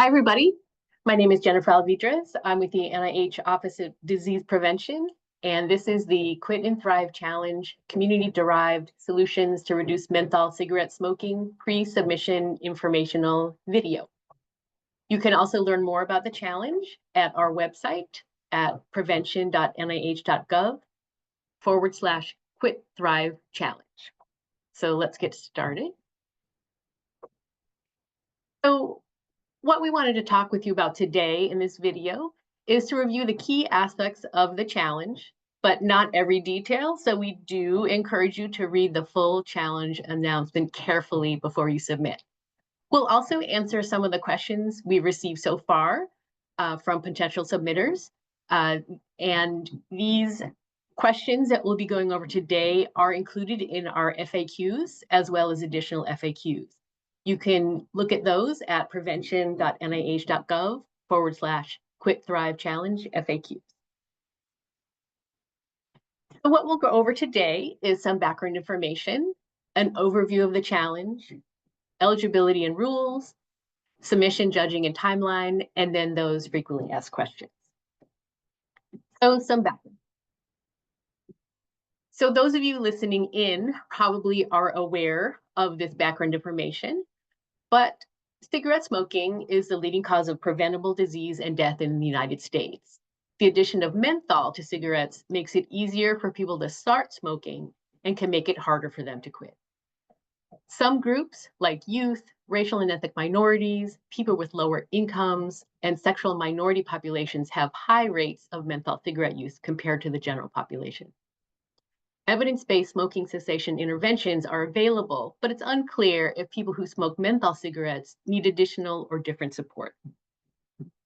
Hi, everybody. My name is Jennifer Alvidrez. I'm with the NIH Office of Disease Prevention, and this is the Quit and Thrive Challenge, Community-Derived Solutions to Reduce Menthol Cigarette Smoking pre-submission informational video. You can also learn more about the challenge at our website at prevention.nih.gov/Quit Thrive Challenge. So let's get started. So what we wanted to talk with you about today in this video is to review the key aspects of the challenge, but not every detail. So we do encourage you to read the full challenge announcement carefully before you submit. We'll also answer some of the questions we've received so far from potential submitters. And these questions that we'll be going over today are included in our FAQs as well as additional FAQs. You can look at those at prevention.nih.gov/Quit Thrive Challenge FAQs. So what we'll go over today is some background information, an overview of the challenge, eligibility and rules, submission, judging, and timeline, and then those frequently asked questions. So some background. So those of you listening in probably are aware of this background information, but cigarette smoking is the leading cause of preventable disease and death in the United States. The addition of menthol to cigarettes makes it easier for people to start smoking and can make it harder for them to quit. Some groups, like youth, racial and ethnic minorities, people with lower incomes, and sexual minority populations, have high rates of menthol cigarette use compared to the general population. Evidence-based smoking cessation interventions are available, but it's unclear if people who smoke menthol cigarettes need additional or different support.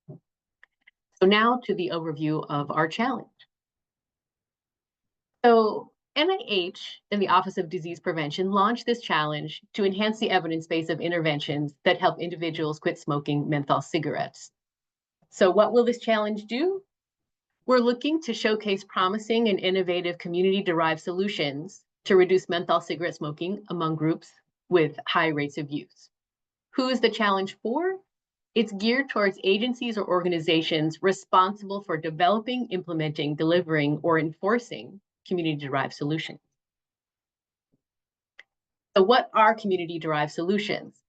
So now to the overview of our challenge. So NIH and the Office of Disease Prevention launched this challenge to enhance the evidence base of interventions that help individuals quit smoking menthol cigarettes. So what will this challenge do? We're looking to showcase promising and innovative community-derived solutions to reduce menthol cigarette smoking among groups with high rates of use. Who is the challenge for? It's geared towards agencies or organizations responsible for developing, implementing, delivering, or enforcing community-derived solutions. So what are community-derived solutions?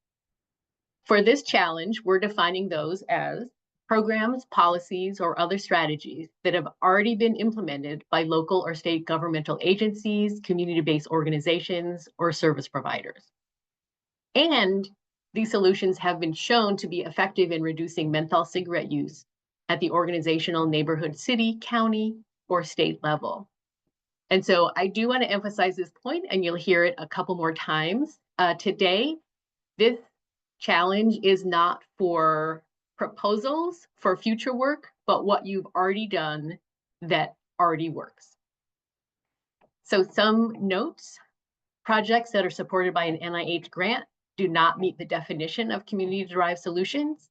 For this challenge, we're defining those as programs, policies, or other strategies that have already been implemented by local or state governmental agencies, community-based organizations, or service providers. And these solutions have been shown to be effective in reducing menthol cigarette use at the organizational, neighborhood, city, county, or state level. And so I do want to emphasize this point, and you'll hear it a couple more times today. This challenge is not for proposals for future work, but what you've already done that already works. So some notes: projects that are supported by an NIH grant do not meet the definition of community-derived solutions,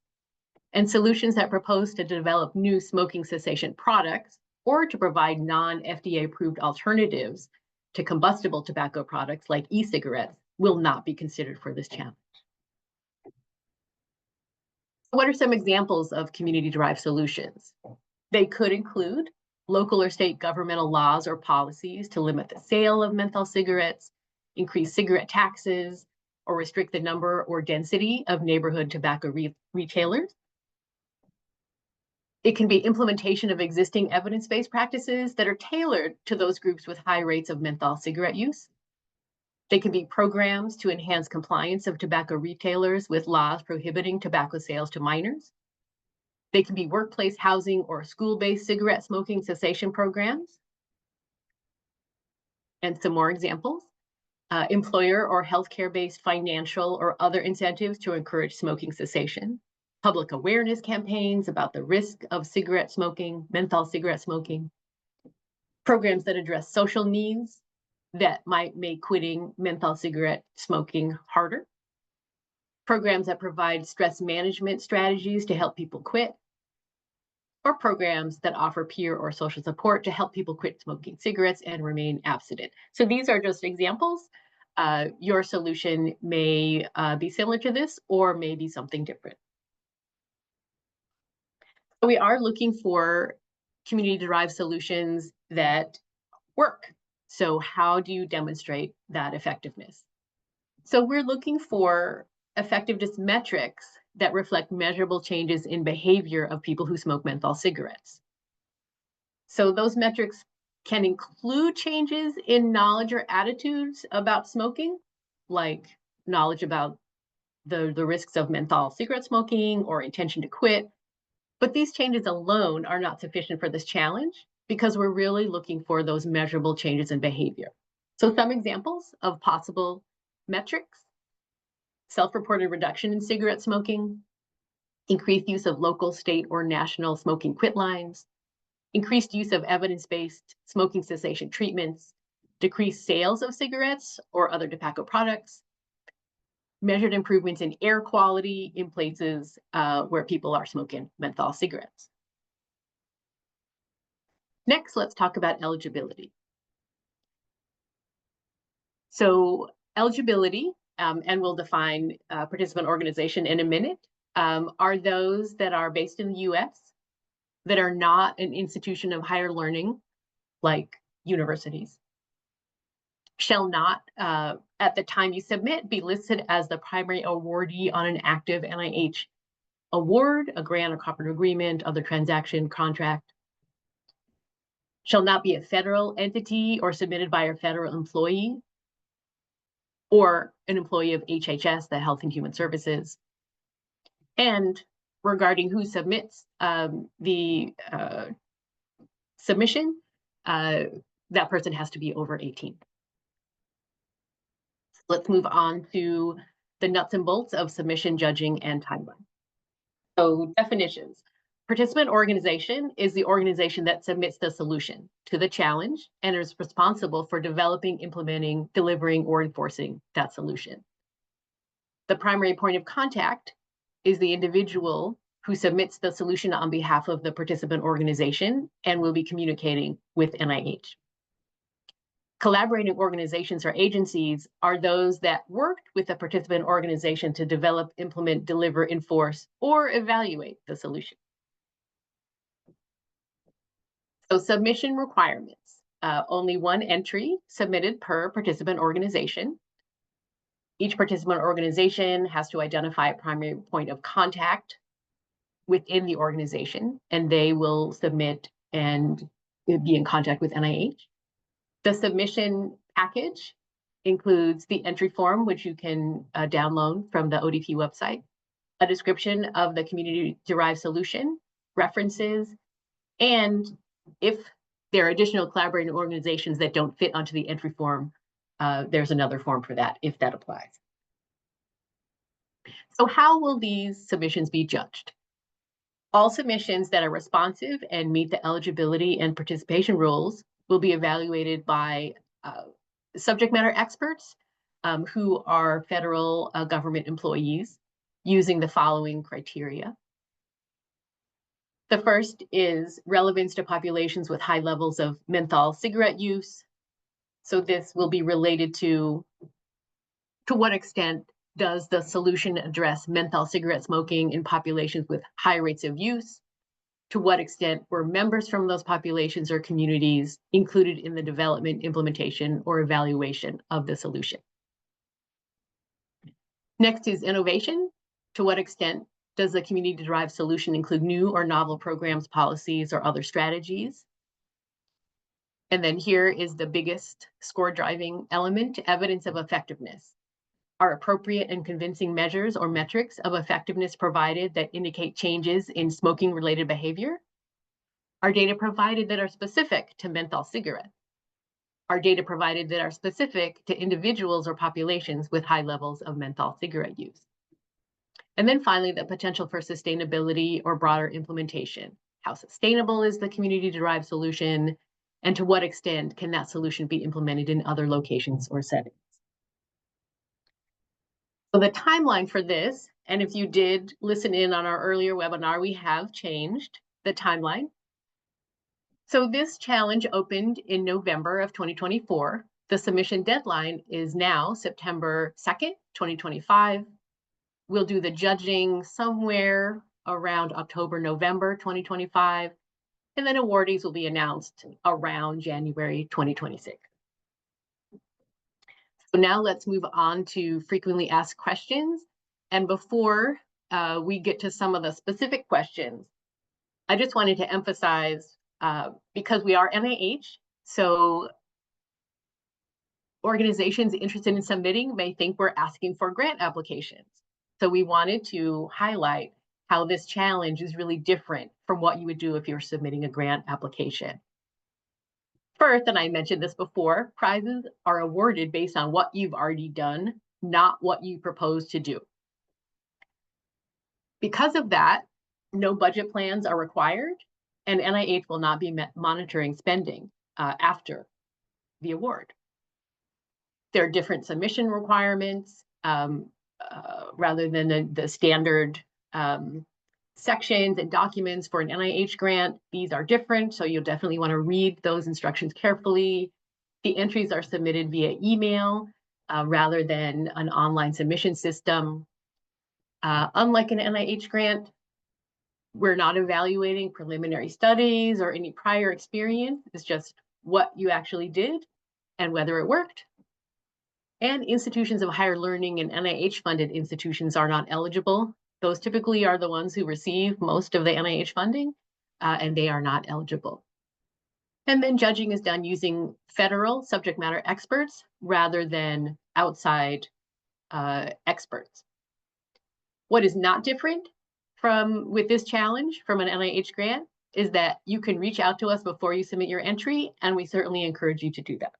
and solutions that propose to develop new smoking cessation products or to provide non-FDA approved alternatives to combustible tobacco products like e-cigarettes will not be considered for this challenge. What are some examples of community-derived solutions? They could include local or state governmental laws or policies to limit the sale of menthol cigarettes, increase cigarette taxes, or restrict the number or density of neighborhood tobacco retailers. It can be implementation of existing evidence-based practices that are tailored to those groups with high rates of menthol cigarette use. They can be programs to enhance compliance of tobacco retailers with laws prohibiting tobacco sales to minors. They can be workplace housing or school-based cigarette smoking cessation programs. And some more examples: employer or healthcare-based financial or other incentives to encourage smoking cessation, public awareness campaigns about the risk of cigarette smoking, menthol cigarette smoking, programs that address social needs that might make quitting menthol cigarette smoking harder, programs that provide stress management strategies to help people quit, or programs that offer peer or social support to help people quit smoking cigarettes and remain abstinent. So these are just examples. Your solution may be similar to this or may be something different. So we are looking for community-derived solutions that work. So how do you demonstrate that effectiveness? So we're looking for effectiveness metrics that reflect measurable changes in behavior of people who smoke menthol cigarettes. So those metrics can include changes in knowledge or attitudes about smoking, like knowledge about the risks of menthol cigarette smoking or intention to quit. But these changes alone are not sufficient for this challenge because we're really looking for those measurable changes in behavior. So some examples of possible metrics: self-reported reduction in cigarette smoking, increased use of local, state, or national smoking quit lines, increased use of evidence-based smoking cessation treatments, decreased sales of cigarettes or other tobacco products, measured improvements in air quality in places where people are smoking menthol cigarettes. Next, let's talk about eligibility. So eligibility, and we'll define participant organization in a minute, are those that are based in the US, that are not an institution of higher learning like universities, shall not, at the time you submit, be listed as the primary awardee on an active NIH award, a grant or cooperative agreement, other transaction, contract, shall not be a federal entity or submitted by a federal employee or an employee of HHS, the Health and Human Services. And regarding who submits the submission, that person has to be over 18. Let's move on to the nuts and bolts of submission, judging, and timeline. So definitions. Participant organization is the organization that submits the solution to the challenge and is responsible for developing, implementing, delivering, or enforcing that solution. The primary point of contact is the individual who submits the solution on behalf of the participant organization and will be communicating with NIH. Collaborating organizations or agencies are those that worked with the participant organization to develop, implement, deliver, enforce, or evaluate the solution. So submission requirements: only one entry submitted per participant organization. Each participant organization has to identify a primary point of contact within the organization, and they will submit and be in contact with NIH. The submission package includes the entry form, which you can download from the ODP website, a description of the community-derived solution, references, and if there are additional collaborating organizations that don't fit onto the entry form, there's another form for that if that applies. So how will these submissions be judged? All submissions that are responsive and meet the eligibility and participation rules will be evaluated by subject matter experts who are federal government employees using the following criteria. The first is relevance to populations with high levels of menthol cigarette use. So this will be related to what extent does the solution address menthol cigarette smoking in populations with high rates of use? To what extent were members from those populations or communities included in the development, implementation, or evaluation of the solution? Next is innovation. To what extent does the community-derived solution include new or novel programs, policies, or other strategies? And then here is the biggest score-driving element: evidence of effectiveness. Are appropriate and convincing measures or metrics of effectiveness provided that indicate changes in smoking-related behavior? Are data provided that are specific to menthol cigarettes? Are data provided that are specific to individuals or populations with high levels of menthol cigarette use? And then finally, the potential for sustainability or broader implementation. How sustainable is the community-derived solution? And to what extent can that solution be implemented in other locations or settings? So the timeline for this, and if you did listen in on our earlier webinar, we have changed the timeline. So this challenge opened in November of 2024. The submission deadline is now September 2nd, 2025. We'll do the judging somewhere around October, November 2025, and then awardees will be announced around January 2026. So now let's move on to frequently asked questions. And before we get to some of the specific questions, I just wanted to emphasize, because we are NIH, so organizations interested in submitting may think we're asking for grant applications. So we wanted to highlight how this challenge is really different from what you would do if you're submitting a grant application. First, and I mentioned this before, prizes are awarded based on what you've already done, not what you propose to do. Because of that, no budget plans are required, and NIH will not be monitoring spending after the award. There are different submission requirements rather than the standard sections and documents for an NIH grant. These are different, so you'll definitely want to read those instructions carefully. The entries are submitted via email rather than an online submission system. Unlike an NIH grant, we're not evaluating preliminary studies or any prior experience. It's just what you actually did and whether it worked. And institutions of higher learning and NIH-funded institutions are not eligible. Those typically are the ones who receive most of the NIH funding, and they are not eligible. And then judging is done using federal subject matter experts rather than outside experts. What is not different with this challenge from an NIH grant is that you can reach out to us before you submit your entry, and we certainly encourage you to do that.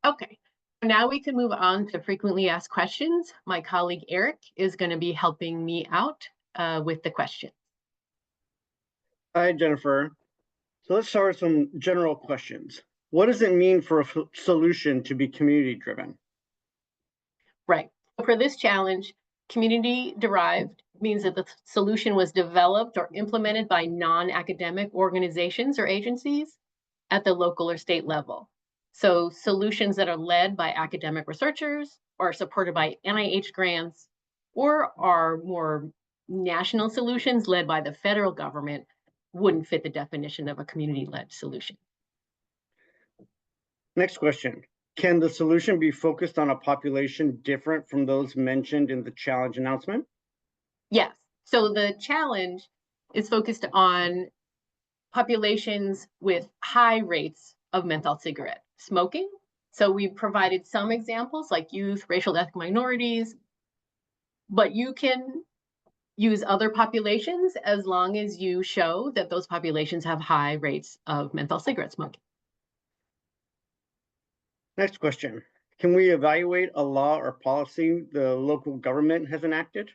Okay, now we can move on to frequently asked questions. My colleague Eric is going to be helping me out with the question. Hi, Jennifer. So let's start with some general questions. What does it mean for a solution to be community-driven? Right. For this challenge, community-derived means that the solution was developed or implemented by non-academic organizations or agencies at the local or state level. So solutions that are led by academic researchers or supported by NIH grants or are more national solutions led by the federal government wouldn't fit the definition of a community-led solution. Next question. Can the solution be focused on a population different from those mentioned in the challenge announcement? Yes. So the challenge is focused on populations with high rates of menthol cigarette smoking. So we provided some examples like youth, racial ethnic minorities, but you can use other populations as long as you show that those populations have high rates of menthol cigarette smoking. Next question. Can we evaluate a law or policy the local government has enacted?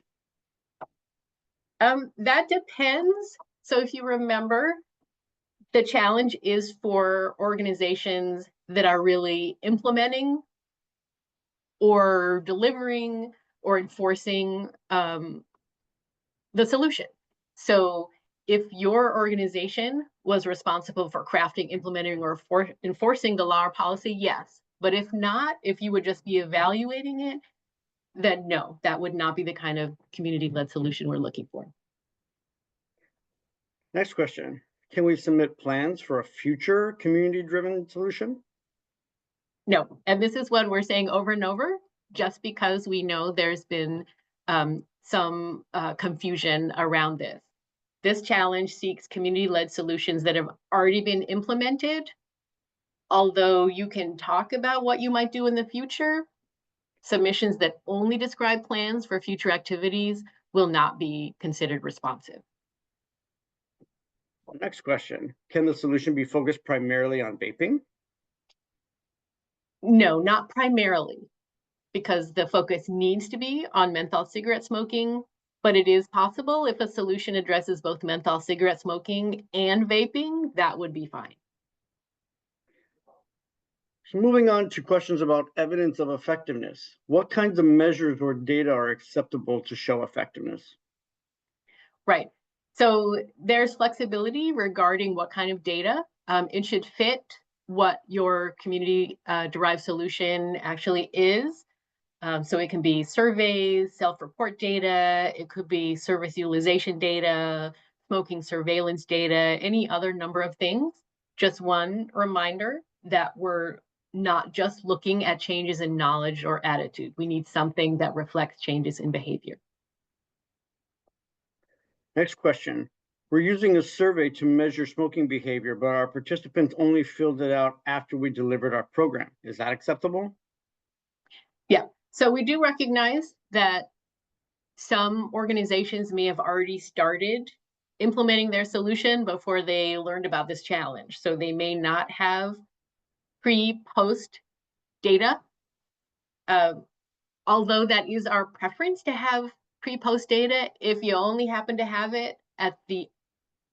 That depends. So if you remember, the challenge is for organizations that are really implementing or delivering or enforcing the solution. So if your organization was responsible for crafting, implementing, or enforcing the law or policy, yes. But if not, if you would just be evaluating it, then no, that would not be the kind of community-led solution we're looking for. Next question. Can we submit plans for a future community-driven solution? No, and this is what we're saying over and over, just because we know there's been some confusion around this. This challenge seeks community-led solutions that have already been implemented. Although you can talk about what you might do in the future, submissions that only describe plans for future activities will not be considered responsive. Next question. Can the solution be focused primarily on vaping? No, not primarily, because the focus needs to be on menthol cigarette smoking, but it is possible if a solution addresses both menthol cigarette smoking and vaping, that would be fine. So moving on to questions about evidence of effectiveness. What kinds of measures or data are acceptable to show effectiveness? Right. So there's flexibility regarding what kind of data. It should fit what your community-derived solution actually is. So it can be surveys, self-report data, it could be service utilization data, smoking surveillance data, any other number of things. Just one reminder that we're not just looking at changes in knowledge or attitude. We need something that reflects changes in behavior. Next question. We're using a survey to measure smoking behavior, but our participants only filled it out after we delivered our program. Is that acceptable? Yeah, so we do recognize that some organizations may have already started implementing their solution before they learned about this challenge. So they may not have pre-post data. Although that is our preference to have pre-post data, if you only happen to have it at the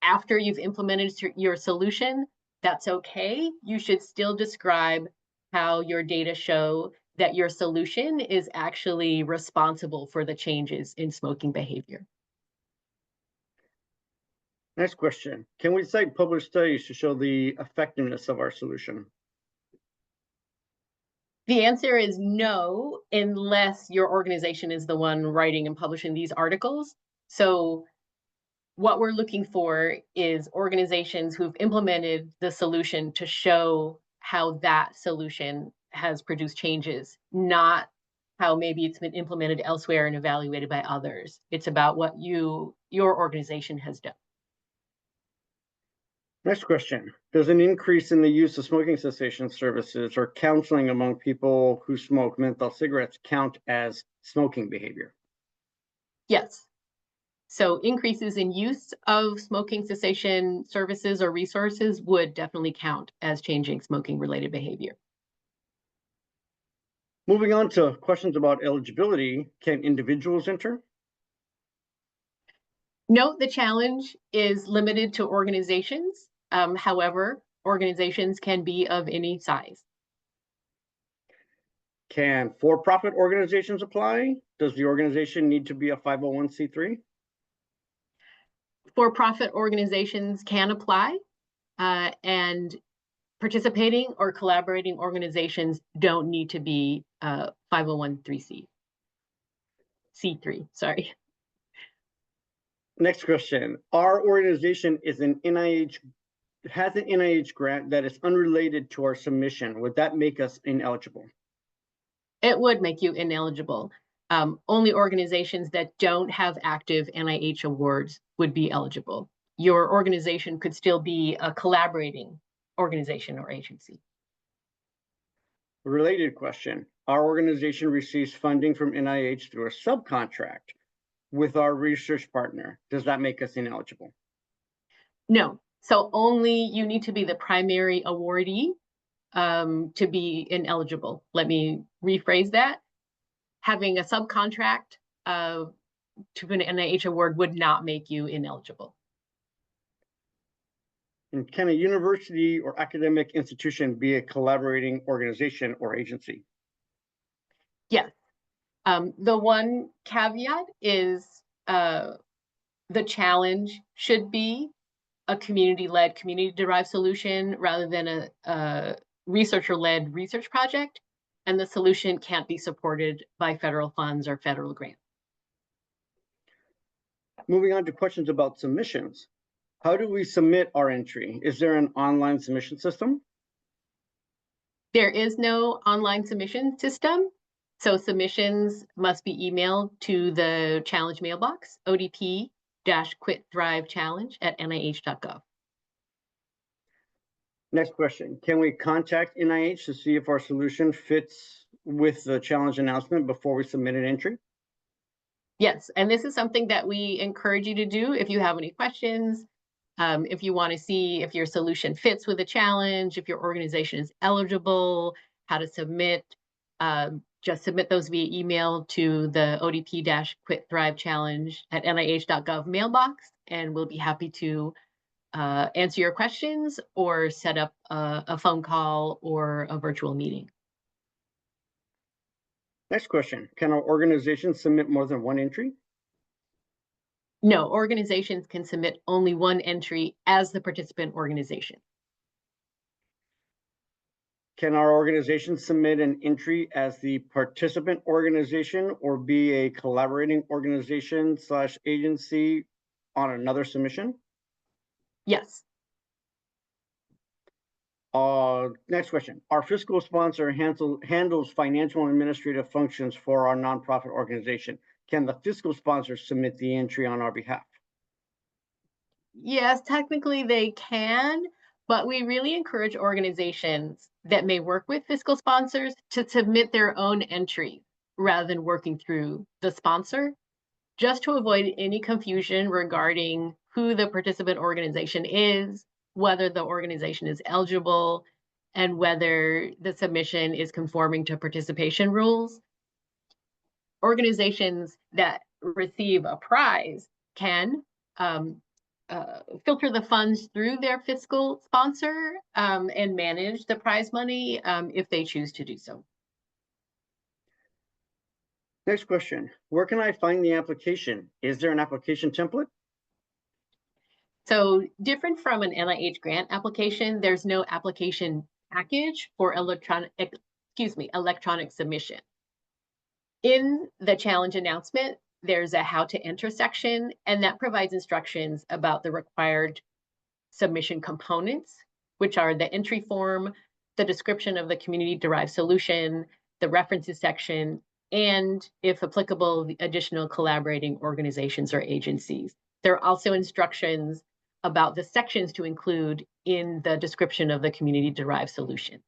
after you've implemented your solution, that's okay. You should still describe how your data show that your solution is actually responsible for the changes in smoking behavior. Next question. Can we cite published studies to show the effectiveness of our solution? The answer is no, unless your organization is the one writing and publishing these articles. So what we're looking for is organizations who've implemented the solution to show how that solution has produced changes, not how maybe it's been implemented elsewhere and evaluated by others. It's about what your organization has done. Next question. Does an increase in the use of smoking cessation services or counseling among people who smoke menthol cigarettes count as smoking behavior? Yes. So increases in use of smoking cessation services or resources would definitely count as changing smoking related behavior. Moving on to questions about eligibility, can individuals enter? Note the challenge is limited to organizations. However, organizations can be of any size. Can for-profit organizations apply? Does the organization need to be a 501c3? For-profit organizations can apply, and participating or collaborating organizations don't need to be 501c3. C3, sorry. Next question. Our organization is an NIH, has an NIH grant that is unrelated to our submission. Would that make us ineligible? It would make you ineligible. Only organizations that don't have active NIH awards would be eligible. Your organization could still be a collaborating organization or agency. Related question. Our organization receives funding from NIH through a subcontract with our research partner. Does that make us ineligible? No. So only you need to be the primary awardee to be ineligible. Let me rephrase that. Having a subcontract to an NIH award would not make you ineligible. And can a university or academic institution be a collaborating organization or agency? Yes. The one caveat is the challenge should be a community-led, community-derived solution rather than a researcher-led research project, and the solution can't be supported by federal funds or federal grants. Moving on to questions about submissions. How do we submit our entry? Is there an online submission system? There is no online submission system, so submissions must be emailed to the challenge mailbox, odp-quit-thrive-challenge@nih.gov. Next question. Can we contact NIH to see if our solution fits with the challenge announcement before we submit an entry? Yes, and this is something that we encourage you to do if you have any questions, if you want to see if your solution fits with the challenge, if your organization is eligible, how to submit. Just submit those via email to the odp-quit-thrive-challenge@nih.gov mailbox, and we'll be happy to answer your questions or set up a phone call or a virtual meeting. Next question. Can our organization submit more than one entry? No, organizations can submit only one entry as the participant organization. Can our organization submit an entry as the participant organization or be a collaborating organization / agency on another submission? Yes. Next question. Our fiscal sponsor handles financial and administrative functions for our nonprofit organization. Can the fiscal sponsor submit the entry on our behalf? Yes, technically they can, but we really encourage organizations that may work with fiscal sponsors to submit their own entry rather than working through the sponsor, just to avoid any confusion regarding who the participant organization is, whether the organization is eligible, and whether the submission is conforming to participation rules. Organizations that receive a prize can filter the funds through their fiscal sponsor and manage the prize money if they choose to do so. Next question. Where can I find the application? Is there an application template? So different from an NIH grant application, there's no application package for electronic submission. In the challenge announcement, there's a how to enter section, and that provides instructions about the required submission components, which are the entry form, the description of the community-derived solution, the references section, and, if applicable, the additional collaborating organizations or agencies. There are also instructions about the sections to include in the description of the community-derived solution.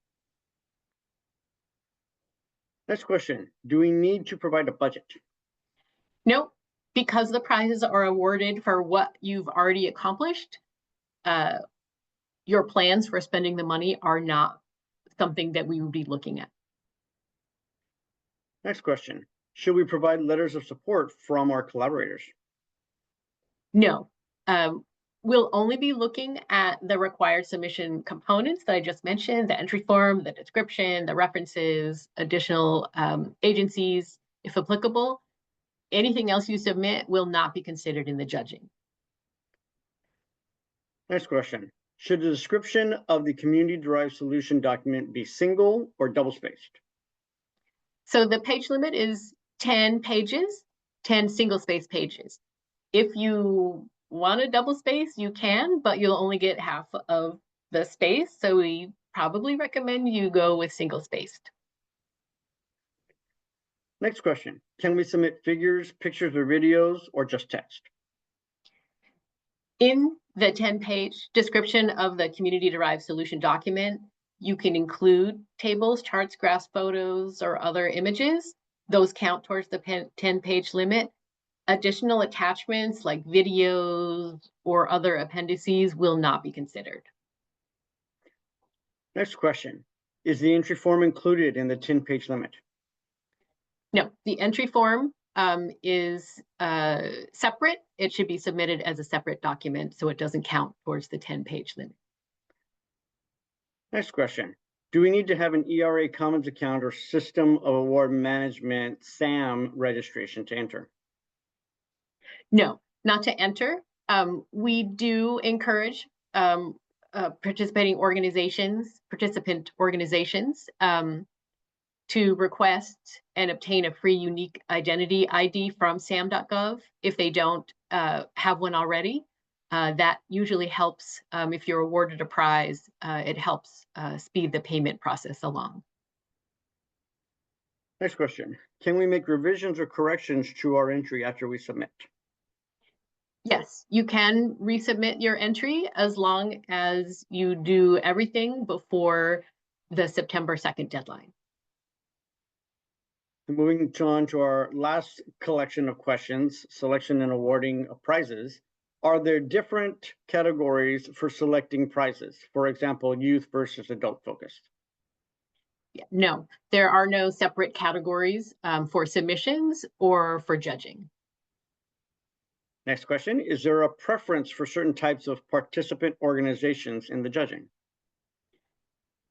Next question. Do we need to provide a budget? No, because the prizes are awarded for what you've already accomplished, your plans for spending the money are not something that we would be looking at. Next question. Should we provide letters of support from our collaborators? No. We'll only be looking at the required submission components that I just mentioned, the entry form, the description, the references, additional agencies, if applicable. Anything else you submit will not be considered in the judging. Next question. Should the description of the community-derived solution document be single or double-spaced? So the page limit is 10 pages, 10 single-space pages. If you want a double space, you can, but you'll only get half of the space. So we probably recommend you go with single-spaced. Next question. Can we submit figures, pictures, or videos, or just text? In the 10-page description of the community-derived solution document, you can include tables, charts, graphs, photos, or other images. Those count towards the 10-page limit. Additional attachments like videos or other appendices will not be considered. Next question. Is the entry form included in the 10-page limit? No, the entry form is separate. It should be submitted as a separate document, so it doesn't count towards the 10-page limit. Next question. Do we need to have an ERA Commons account or System of Award Management SAM registration to enter? No, not to enter. We do encourage participant organizations to request and obtain a free unique identity ID from sam.gov if they don't have one already. That usually helps if you're awarded a prize, it helps speed the payment process along. Next question. Can we make revisions or corrections to our entry after we submit? Yes, you can resubmit your entry as long as you do everything before the September 2nd deadline. Moving on to our last collection of questions, selection and awarding of prizes. Are there different categories for selecting prizes? For example, youth versus adult focused? No, there are no separate categories for submissions or for judging. Next question, is there a preference for certain types of participant organizations in the judging?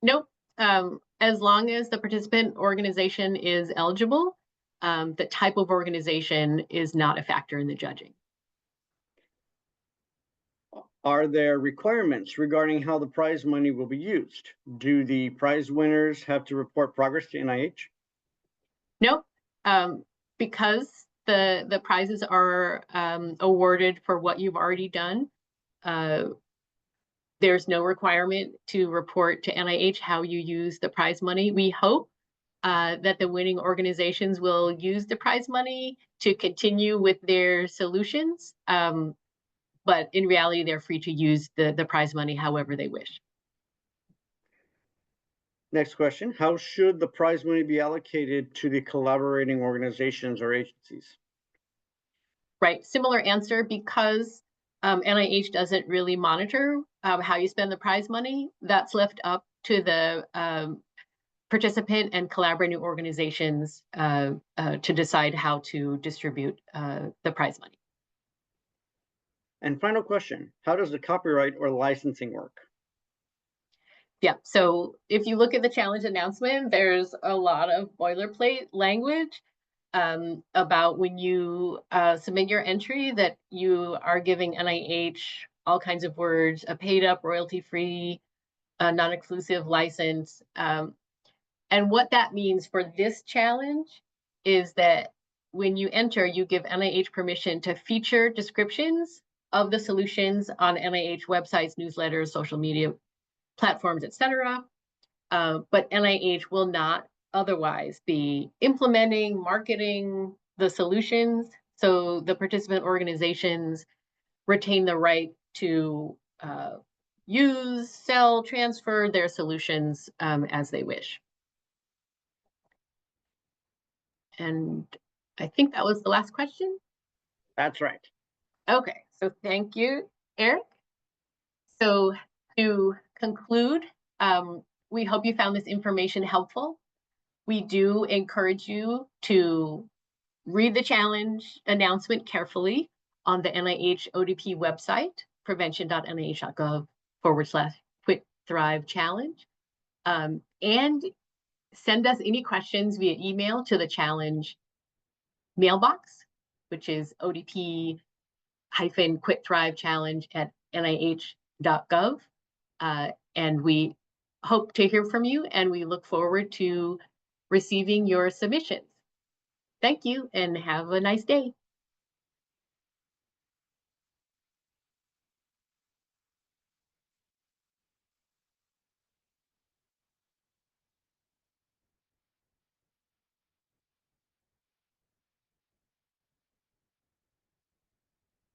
Nope. As long as the participant organization is eligible, the type of organization is not a factor in the judging. Are there requirements regarding how the prize money will be used? Do the prize winners have to report progress to NIH? Nope. Because the prizes are awarded for what you've already done, there's no requirement to report to NIH how you use the prize money. We hope that the winning organizations will use the prize money to continue with their solutions. But in reality, they're free to use the prize money however they wish. Next question, how should the prize money be allocated to the collaborating organizations or agencies? Right, similar answer, because NIH doesn't really monitor how you spend the prize money. That's left up to the participant and collaborating organizations to decide how to distribute the prize money. And final question, how does the copyright or licensing work? Yeah, so if you look at the challenge announcement, there's a lot of boilerplate language about when you submit your entry that you are giving NIH all kinds of words, a paid up, royalty-free, non-exclusive license. And what that means for this challenge is that when you enter, you give NIH permission to feature descriptions of the solutions on NIH websites, newsletters, social media platforms, etc. But NIH will not otherwise be implementing, marketing the solutions. So the participant organizations retain the right to use, sell, transfer their solutions as they wish. And I think that was the last question. That's right. Okay, so thank you, Eric. So to conclude, we hope you found this information helpful. We do encourage you to read the challenge announcement carefully on the NIH ODP website, prevention.nih.gov/Quit Thrive Challenge. And send us any questions via email to the challenge mailbox, which is ODP-Quit Thrive Challenge at nih.gov. And we hope to hear from you, and we look forward to receiving your submissions. Thank you and have a nice day.